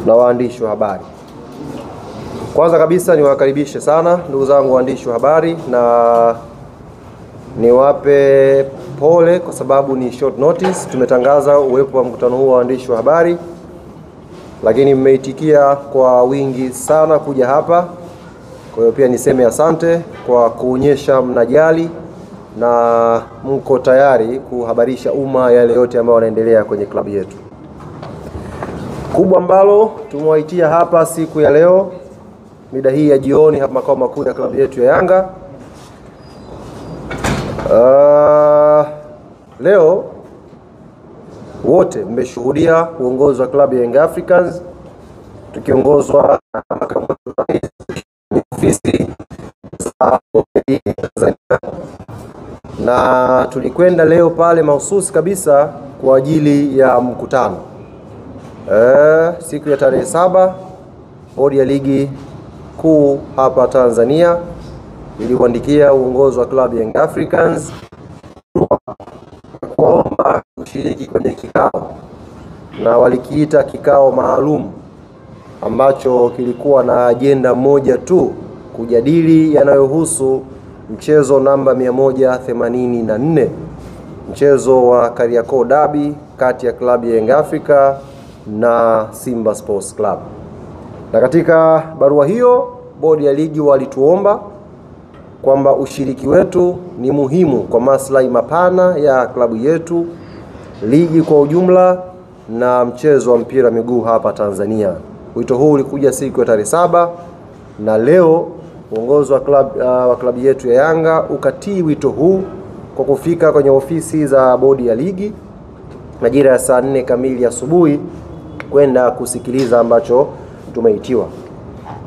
na waandishi wa habari. Kwanza kabisa niwakaribishe sana ndugu zangu waandishi wa habari na niwape pole kwa sababu ni short notice. Tumetangaza uwepo wa mkutano huu wa waandishi wa habari, lakini mmeitikia kwa wingi sana kuja hapa. Kwa hiyo pia niseme asante kwa kuonyesha mnajali na mko tayari kuhabarisha umma yale yote ambayo yanaendelea kwenye klabu yetu. Kubwa ambalo tumewaitia hapa siku ya leo mida hii ya jioni hapa makao makuu ya klabu yetu ya Yanga. Leo wote mmeshuhudia uongozi wa klabu ya Young Africans tukiongozwa na makamu ofisi na tulikwenda leo pale mahususi kabisa kwa ajili ya mkutano. Siku ya tarehe 7 bodi ya ligi kuu hapa Tanzania iliuandikia uongozi wa klabu ya Young Africans kuomba kushiriki kwenye kikao, na walikiita kikao maalum ambacho kilikuwa na ajenda moja tu, kujadili yanayohusu mchezo namba 184, mchezo wa Kariakoo Derby kati ya klabu ya Young Africa na Simba Sports Club. Na katika barua hiyo bodi ya ligi walituomba kwamba ushiriki wetu ni muhimu kwa maslahi mapana ya klabu yetu, ligi kwa ujumla na mchezo wa mpira miguu hapa Tanzania. Wito huu ulikuja siku ya tarehe 7 na leo uongozi wa klabu yetu ya Yanga ukatii wito huu kwa kufika kwenye ofisi za bodi ya ligi majira ya saa 4 kamili asubuhi kwenda kusikiliza ambacho tumeitiwa.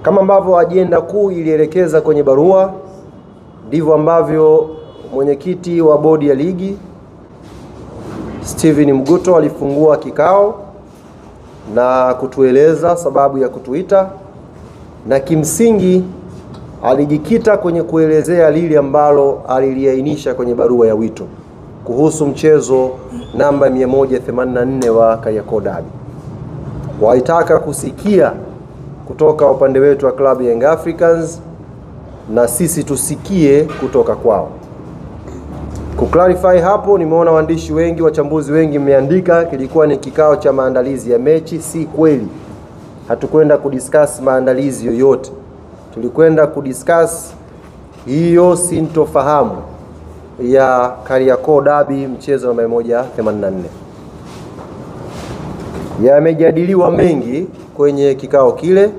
Kama ambavyo ajenda kuu ilielekeza kwenye barua, ndivyo ambavyo mwenyekiti wa bodi ya ligi Steven Mguto alifungua kikao na kutueleza sababu ya kutuita, na kimsingi alijikita kwenye kuelezea lile ambalo aliliainisha kwenye barua ya wito kuhusu mchezo namba 184 wa Kariakoo Derby. Waitaka kusikia kutoka upande wetu wa klabu ya Young Africans na sisi tusikie kutoka kwao. Kuclarify hapo, nimeona waandishi wengi, wachambuzi wengi mmeandika kilikuwa ni kikao cha maandalizi ya mechi. Si kweli. Hatukwenda kudiscuss maandalizi yoyote. Tulikwenda kudiscuss hiyo sintofahamu ya Kariakoo Derby, mchezo namba 184. Yamejadiliwa mengi kwenye kikao kile,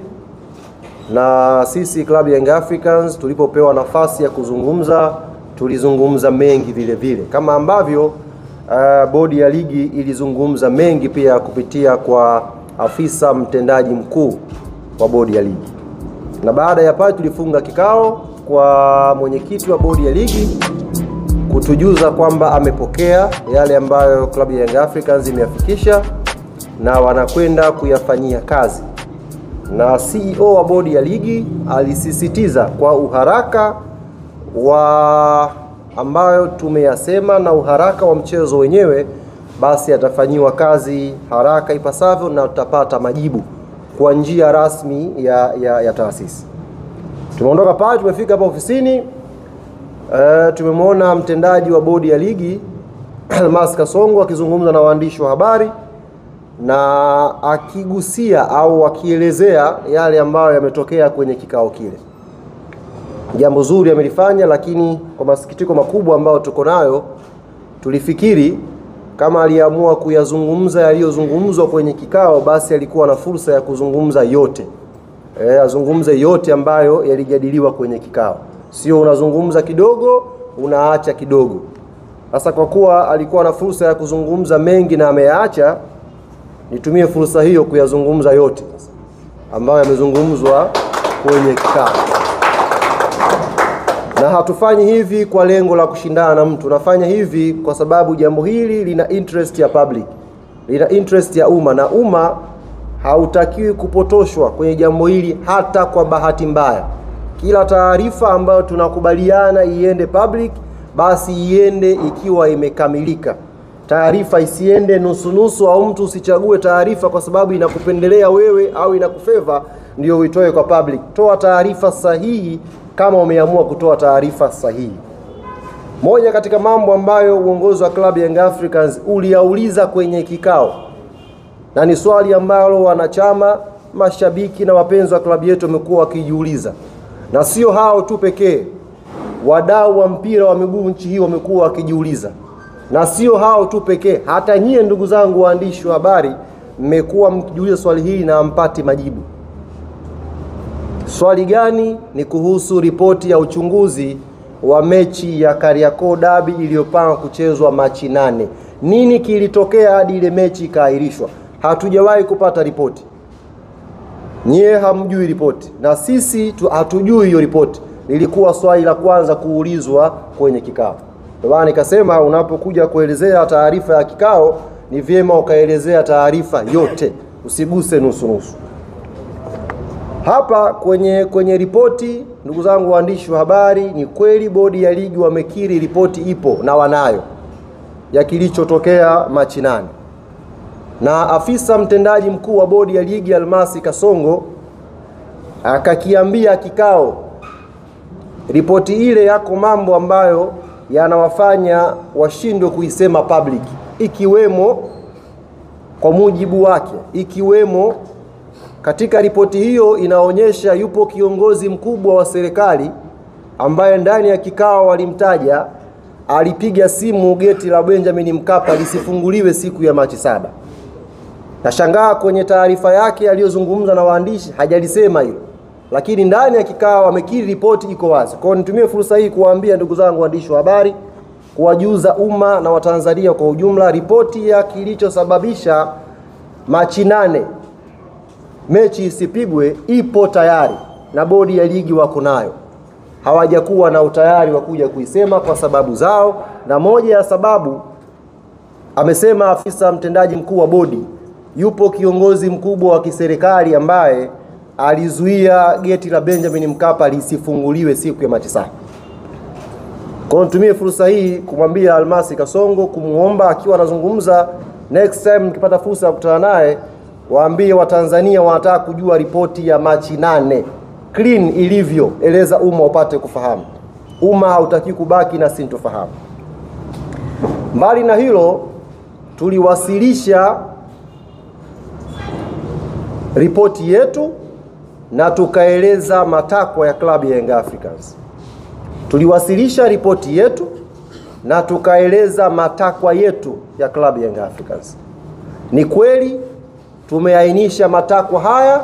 na sisi klabu ya Young Africans tulipopewa nafasi ya kuzungumza tulizungumza mengi vile vile, kama ambavyo bodi ya ligi ilizungumza mengi pia kupitia kwa afisa mtendaji mkuu wa bodi ya ligi. Na baada ya pale tulifunga kikao kwa mwenyekiti wa bodi ya ligi kutujuza kwamba amepokea yale ambayo klabu ya Young Africans imeyafikisha na wanakwenda kuyafanyia kazi. Na CEO wa bodi ya ligi alisisitiza kwa uharaka wa ambayo tumeyasema na uharaka wa mchezo wenyewe, basi atafanyiwa kazi haraka ipasavyo na tutapata majibu kwa njia rasmi ya taasisi. Tumeondoka pale, tumefika hapa ofisini, tumemwona mtendaji wa bodi ya ligi Almas Kasongo akizungumza na waandishi wa habari na akigusia au akielezea yale ambayo yametokea kwenye kikao kile. Jambo zuri amelifanya, lakini kwa masikitiko makubwa ambayo tuko nayo, tulifikiri kama aliamua kuyazungumza yaliyozungumzwa kwenye kikao, basi alikuwa na fursa ya kuzungumza yote. Azungumze yote ambayo yalijadiliwa kwenye kikao. Sio unazungumza kidogo, unaacha kidogo. Sasa kwa kuwa alikuwa na fursa ya kuzungumza mengi na ameyaacha, nitumie fursa hiyo kuyazungumza yote ambayo yamezungumzwa kwenye kikao. Na hatufanyi hivi kwa lengo la kushindana na mtu. Nafanya hivi kwa sababu jambo hili lina interest ya public, lina interest ya umma, na umma hautakiwi kupotoshwa kwenye jambo hili hata kwa bahati mbaya. Kila taarifa ambayo tunakubaliana iende public, basi iende ikiwa imekamilika. taarifa isiende nusu nusu, au mtu usichague taarifa kwa sababu inakupendelea wewe au inakufeva ndio uitoe kwa public. Toa taarifa sahihi kama umeamua kutoa taarifa sahihi. Moja katika mambo ambayo uongozi wa klabu ya Young Africans uliauliza kwenye kikao, na ni swali ambalo wanachama, mashabiki na wapenzi wa klabu yetu wamekuwa wakijiuliza, na sio hao tu pekee, wadau wa mpira wa miguu nchi hii wamekuwa wakijiuliza, na sio hao tu pekee, hata nyie ndugu zangu waandishi wa habari mmekuwa mkijiuliza swali hili na hampati majibu. Swali gani? Ni kuhusu ripoti ya uchunguzi wa mechi ya Kariakoo Derby iliyopangwa kuchezwa Machi 8. Nini kilitokea hadi ile mechi ikaahirishwa? Hatujawahi kupata ripoti. Nyie hamjui ripoti, na sisi hatujui hiyo ripoti. Lilikuwa swali la kwanza kuulizwa kwenye kikao. Ndio maana nikasema unapokuja kuelezea taarifa ya kikao ni vyema ukaelezea taarifa yote, usiguse nusu nusu. Hapa kwenye ripoti, ndugu zangu waandishi wa habari, ni kweli bodi ya ligi wamekiri ripoti ipo na wanayo ya kilichotokea Machi 8. Na afisa mtendaji mkuu wa bodi ya ligi Almasi Kasongo akakiambia kikao, ripoti ile yako mambo ambayo yanawafanya washindwe kuisema public, ikiwemo kwa mujibu wake, ikiwemo katika ripoti hiyo inaonyesha yupo kiongozi mkubwa wa serikali ambaye ndani ya kikao walimtaja, alipiga simu geti la Benjamin Mkapa lisifunguliwe siku ya Machi 7. Nashangaa kwenye taarifa yake aliyozungumza na waandishi hajalisema hilo, lakini ndani ya kikao amekiri ripoti iko wazi. Kwa hiyo nitumie fursa hii kuwaambia ndugu zangu waandishi wa habari, kuwajuza umma na Watanzania kwa ujumla, ripoti ya kilichosababisha Machi 8 mechi isipigwe ipo tayari na bodi ya ligi wako nayo. Hawajakuwa na utayari wa kuja kuisema kwa sababu zao, na moja ya sababu amesema afisa mtendaji mkuu wa bodi, yupo kiongozi mkubwa wa kiserikali ambaye alizuia geti la Benjamin Mkapa lisifunguliwe siku ya Machi 7. Kwa nitumie fursa hii kumwambia Almasi Kasongo, kumuomba akiwa anazungumza next time nikipata fursa ya kukutana naye, waambie Watanzania wanataka kujua ripoti ya Machi 8 clean ilivyo, eleza umma upate kufahamu. Umma hautaki kubaki na sintofahamu. Mbali na hilo, tuliwasilisha ripoti yetu na tukaeleza matakwa ya klabu ya Young Africans. Tuliwasilisha ripoti yetu na tukaeleza matakwa yetu ya klabu ya Young Africans. Ni kweli tumeainisha matakwa haya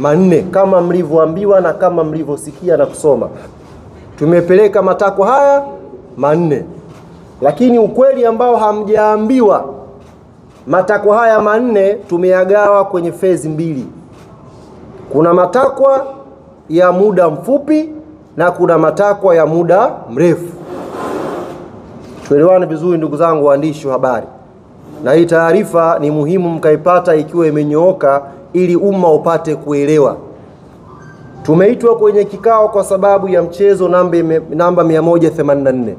4 kama mlivyoambiwa na kama mlivyosikia na kusoma. Tumepeleka matakwa haya 4. Lakini ukweli ambao hamjaambiwa, matakwa haya 4 tumeyagawa kwenye phase 2. Kuna matakwa ya muda mfupi na kuna matakwa ya muda mrefu. Tuelewane vizuri ndugu zangu waandishi wa habari. Na hii taarifa ni muhimu mkaipata ikiwa imenyooka ili umma upate kuelewa. Tumeitwa kwenye kikao kwa sababu ya mchezo namba 184.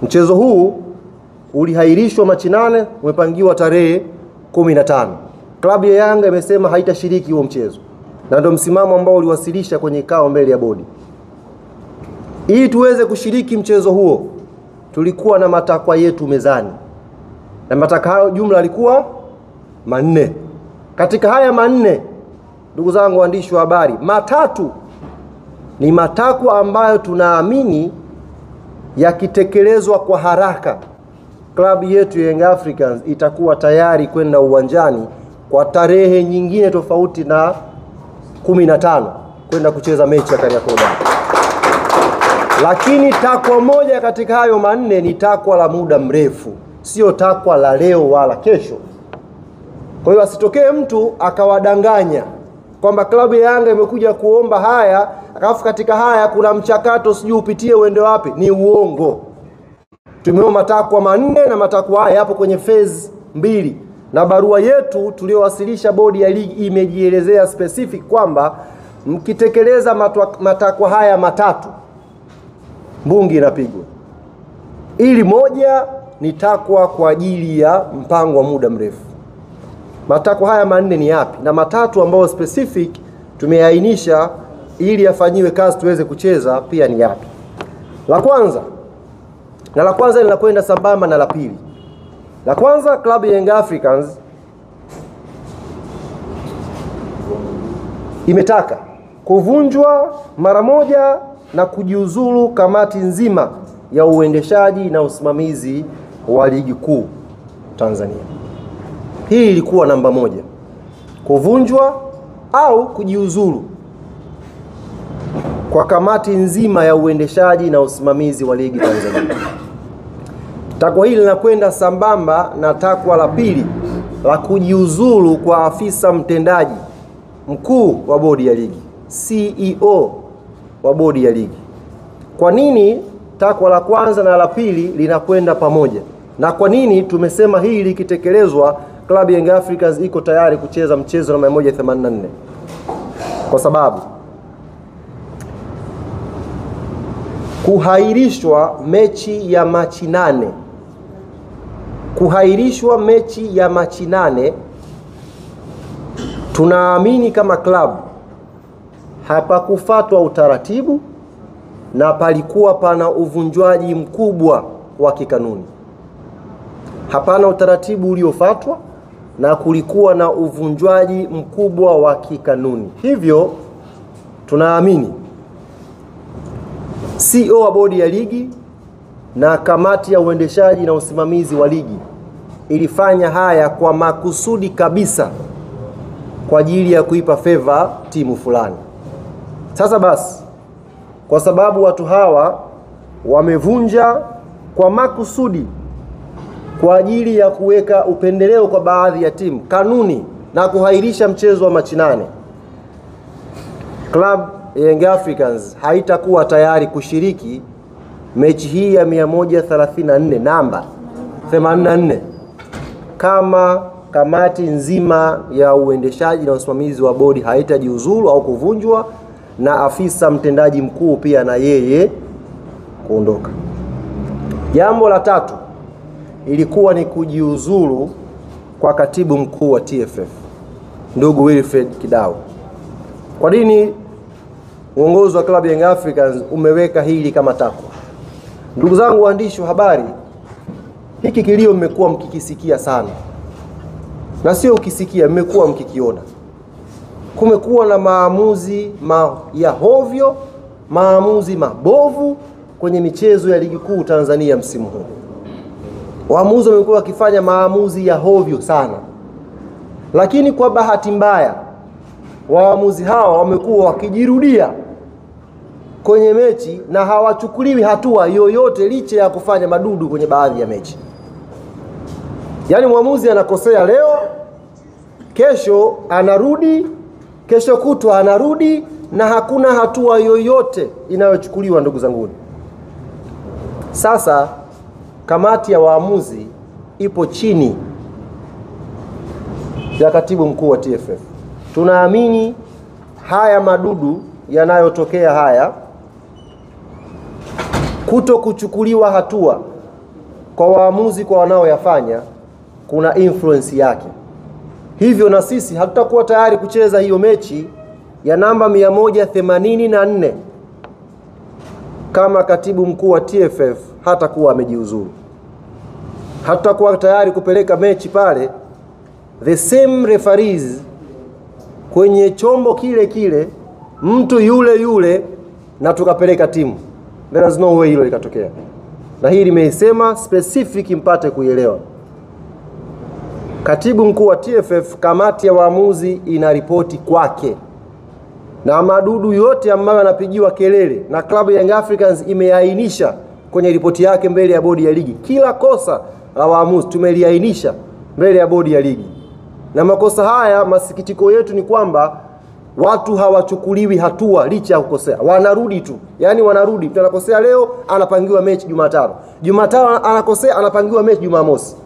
Mchezo huu ulihairishwa Machi 8, umepangiwa tarehe 15. Klabu ya Yanga imesema haitashiriki huo mchezo. Na ndio msimamo ambao uliwasilisha kwenye kikao mbele ya bodi. Ili tuweze kushiriki mchezo huo, tulikuwa na matakwa yetu mezani. Na matakwa hayo jumla yalikuwa 4. Katika haya 4, ndugu zangu waandishi wa habari, 3 ni matakwa ambayo tunaamini yakitekelezwa kwa haraka, klabu yetu ya Young Africans itakuwa tayari kwenda uwanjani kwa tarehe nyingine tofauti na 15 kwenda kucheza mechi ya Kariakoo Derby. Lakini takwa moja katika hayo 4 ni takwa la muda mrefu, sio takwa la leo wala kesho. Kwa hiyo asitokee mtu akawadanganya kwamba klabu ya Yanga imekuja kuomba haya, alafu katika haya kuna mchakato sijui upitie uende wapi. Ni uongo. Tumeomba matakwa 4 na matakwa haya hapo kwenye phase 2. Na barua yetu tuliyowasilisha bodi ya ligi imejielezea specific kwamba mkitekeleza matakwa haya 3, mbungi inapigwa. Ili moja ni takwa kwa ajili ya mpango wa muda mrefu. Matakwa haya manne ni yapi? Na matatu ambayo specific tumeainisha ili yafanyiwe kazi tuweze kucheza pia ni yapi? La kwanza linakwenda sambamba na la pili. La kwanza, klabu ya Young Africans imetaka kuvunjwa mara moja na kujiuzulu kamati nzima ya uendeshaji na usimamizi wa ligi kuu Tanzania. Hii ilikuwa namba moja. Kuvunjwa au kujiuzulu kwa kamati nzima ya uendeshaji na usimamizi wa ligi Tanzania. Takwa hili linakwenda sambamba na takwa la pili la kujiuzulu kwa afisa mtendaji mkuu wa bodi ya ligi, CEO wa bodi ya ligi. Kwa nini takwa la kwanza na la pili linakwenda pamoja? Na kwa nini tumesema hili likitekelezwa klabu ya Young Africans iko tayari kucheza mchezo na 184? Kwa sababu kuhairishwa mechi ya Machi 8, tunaamini kama klabu hapakufuatwa utaratibu na palikuwa pana uvunjwaji mkubwa wa kikanuni. Hapana utaratibu uliofuatwa na kulikuwa na uvunjwaji mkubwa wa kikanuni. Hivyo tunaamini CEO wa bodi ya ligi na kamati ya uendeshaji na usimamizi wa ligi ilifanya haya kwa makusudi kabisa kwa ajili ya kuipa favor timu fulani. Sasa basi, kwa sababu watu hawa wamevunja kwa makusudi kwa ajili ya kuweka upendeleo kwa baadhi ya timu kanuni na kuhairisha mchezo wa Machi 8, Club Young Africans haitakuwa tayari kushiriki mechi hii ya 134 namba 84 kama kamati nzima ya uendeshaji na usimamizi wa bodi haitajiuzulu au kuvunjwa na afisa mtendaji mkuu pia na yeye kuondoka. Jambo la tatu ilikuwa ni kujiuzulu kwa katibu mkuu wa TFF, ndugu Wilfred Kidau. Kwa nini uongozi wa klabu ya Young Africans umeweka hili kama takwa? Ndugu zangu waandishi wa habari, hiki kilio mmekuwa mkikisikia sana. Na sio ukisikia, mmekuwa mkikiona. Kumekuwa na maamuzi ya hovyo, maamuzi mabovu kwenye michezo ya ligi kuu Tanzania msimu huu. Waamuzi wamekuwa wakifanya maamuzi ya hovyo sana. Lakini kwa bahati mbaya, waamuzi hawa wamekuwa wakijirudia kwenye mechi na hawachukuliwi hatua yoyote licha ya kufanya madudu kwenye baadhi ya mechi. Yaani mwamuzi anakosea leo, kesho anarudi, kesho kutwa anarudi na hakuna hatua yoyote inayochukuliwa, ndugu zangu. Sasa kamati ya waamuzi ipo chini ya katibu mkuu wa TFF. Tunaamini haya madudu yanayotokea haya, kuto kuchukuliwa hatua kwa waamuzi kwa wanaoyafanya, kuna influence yake. Hivyo na sisi hatutakuwa tayari kucheza hiyo mechi ya namba 184 kama katibu mkuu wa TFF hatakuwa amejiuzulu. Hatutakuwa tayari kupeleka mechi pale the same referees kwenye chombo kile kile, mtu yule yule, na tukapeleka timu. There is no way hilo likatokea. Na hii nimeisema specific mpate kuielewa. Katibu mkuu wa TFF, kamati ya waamuzi ina ripoti kwake. Na madudu yote ambayo yanapigiwa kelele na klabu ya Young Africans imeainisha kwenye ripoti yake mbele ya bodi ya ligi. Kila kosa la waamuzi tumeliainisha mbele ya bodi ya ligi. Na makosa haya, masikitiko yetu ni kwamba watu hawachukuliwi hatua licha ya kukosea. Wanarudi tu. Yaani wanarudi. Mtu anakosea leo, anapangiwa mechi Jumatano. Jumatano anakosea, anapangiwa mechi Jumamosi.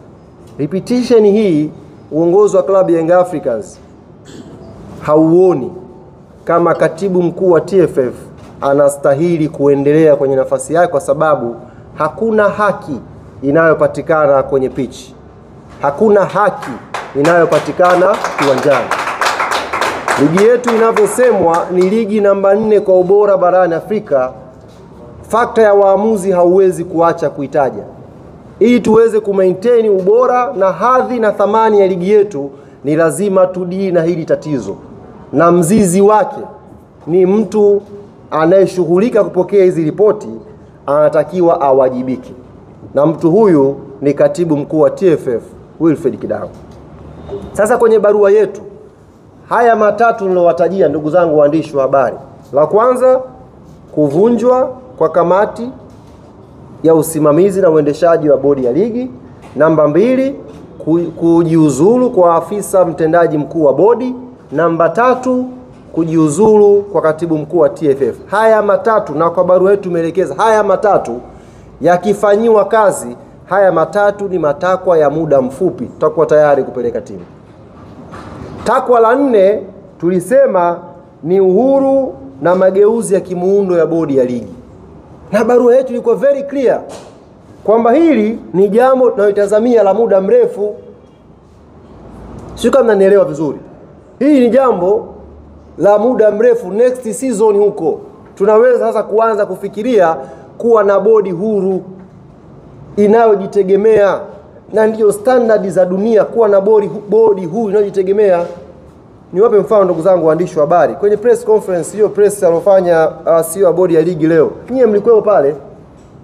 Repetition hii uongozi wa klabu ya Young Africans hauoni kama katibu mkuu wa TFF anastahili kuendelea kwenye nafasi yake, kwa sababu hakuna haki inayopatikana kwenye pitch. Hakuna haki inayopatikana kiwanjani. Ligi yetu inavyosemwa ni ligi namba 4 kwa ubora barani Afrika. Fakta ya waamuzi hauwezi kuacha kuitaja. Ili tuweze kumaintain ubora na hadhi na thamani ya ligi yetu, ni lazima tudili na hili tatizo. Na mzizi wake ni mtu anayeshughulika kupokea hizi ripoti, anatakiwa awajibike. Na mtu huyu ni katibu mkuu wa TFF Wilfred Kidau. Sasa kwenye barua yetu, haya matatu nilowatajia ndugu zangu waandishi wa habari. La kwanza, kuvunjwa kwa kamati ya usimamizi na uendeshaji wa bodi ya ligi. Namba 2, kujiuzulu kwa afisa mtendaji mkuu wa bodi. Namba 3, kujiuzulu kwa katibu mkuu wa TFF. Haya matatu, na kwa barua yetu tumeelekeza haya matatu yakifanyiwa kazi, haya matatu ni matakwa ya muda mfupi, tutakuwa tayari kupeleka timu. Takwa la 4 tulisema ni uhuru na mageuzi ya kimuundo ya bodi ya ligi. Na barua yetu ilikuwa very clear kwamba hili ni jambo tunalotazamia la muda mrefu. Sio kama mnanielewa vizuri. Hili ni jambo la muda mrefu, next season huko tunaweza sasa kuanza kufikiria kuwa na bodi huru inayojitegemea, na ndio standard za dunia kuwa na bodi huru inayojitegemea. Niwape mfano ndugu zangu waandishi wa habari. Kwenye press conference hiyo press alofanya CEO wa bodi ya ligi leo, nyie mlikuwa pale,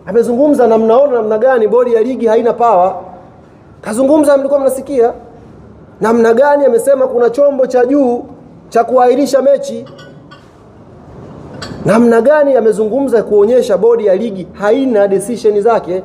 amezungumza na mnaona namna gani bodi ya ligi haina power. Kazungumza, mlikuwa mnasikia namna gani amesema kuna chombo cha juu cha kuahirisha mechi. Namna gani amezungumza kuonyesha bodi ya ligi haina decision zake.